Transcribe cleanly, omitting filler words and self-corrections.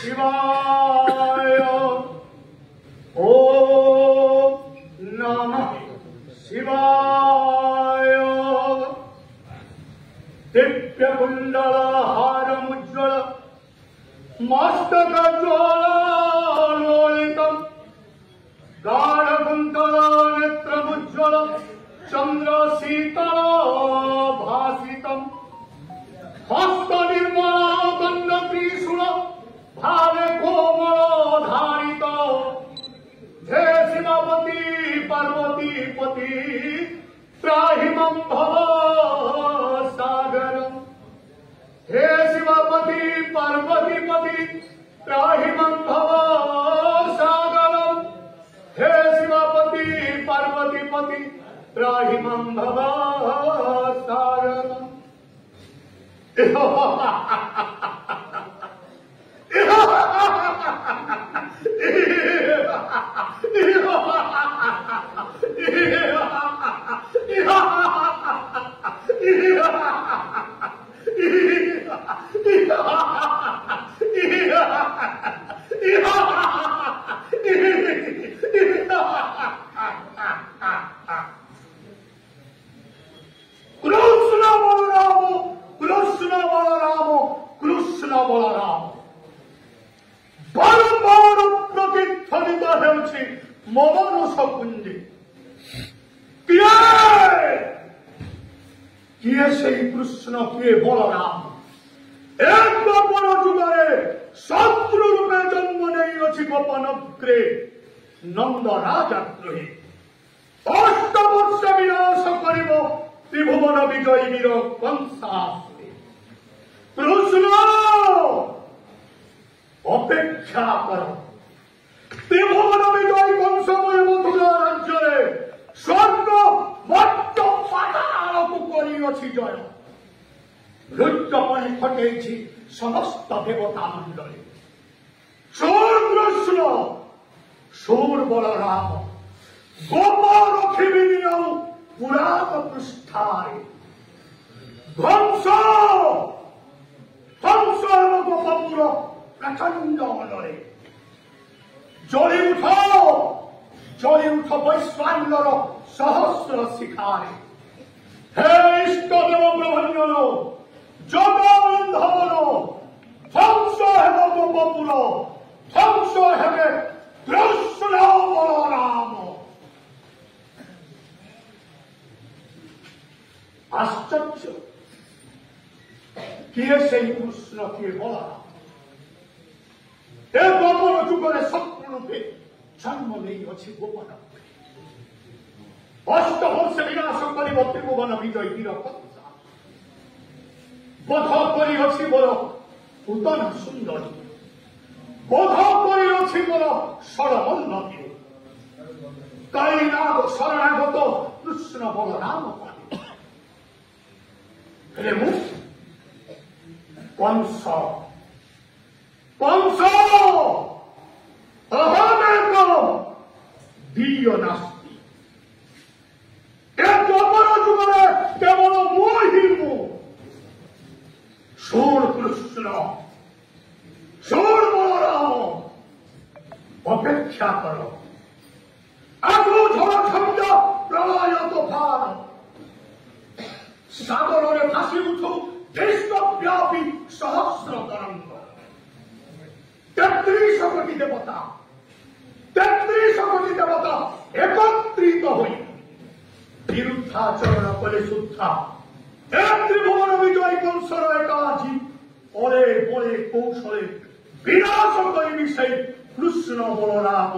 शिवाय ओम नमः शिवाय दिव्यकुण्डलहारमुज्ज्वल मस्तकज्वालोलितम् गाढकुन्तलनेत्रमुज्ज्वल चन्द्रशीतलभासितम् हस्तनिर्मलदण्डत्रिशूल भावे कोमलधारित हे शिवपति पार्वतीपति त्राहि मम भवसागरम् हे शिवपति पार्वतीपति त्राहि मम भवसागरम् हे शिवपति पार्वतीपति त्राहि मम भवसागरम् कृष्ण बलराम बारंबार प्रतिध्वनित हेउछि ममनस कुंजी किए से कृष्ण किए बलराम एक गोपन जुगरे शत्रु रूपे जन्म नहीं अछि गोपन ग्रे नंद राजाद्रोही 8 वर्ष विनाश करिब त्रिभुवन विजयी वीर कंसासुरी कृष्ण अपेक्षा कर त्रिभुवन विजयी कंसमय मथुरा राज्य स्वर्ग मर्त्य पाताल को करी जय नृत्यपणी खटे समस्त देवता मंडली चोर कृष्ण शूर बलराम गोपाल रखिबी पुरात पृष्ठाए ध्वंस ध्वंस गोपपुर प्रचंड मनरे जली उठ वैश्वानर सहस्र शिखारे हे इष्टदेव प्रभंजन जगबंधवन ध्वंस हेब गोपपुर ध्वंस हेबे कृष्ण बलराम आश्चर्य किए से कृष्ण किए बलराम ए गोपन जुगरे शत्रु रूपे जन्म नहीं अच्छी गोपन 8 वर्ष विनाश कर त्रिभुवन विजयी वीर कंसा बोध करी अच्छी मोर पूतना सुंदरी बोध करी अच्छी मोर सरमल्लती कैनाग शरणागत कृष्ण बलराम कंस कंस अहमेक दीय नास्ति गोपन जुगरे केवल मोहि मु शूर कृष्ण शूर बलराम अपेक्षा करो आगु झड़ छंद प्रलय तोफान सागर में भासी उठू विश्वव्यापी सहस्र तरंग 33 कोटी देवता एकत्रित हुई विरुद्धाचरण कले सुद्धा त्रिभुवन विजयी कंसर एकाजी ओले बोले कौशले विनाश करी कृष्ण बलराम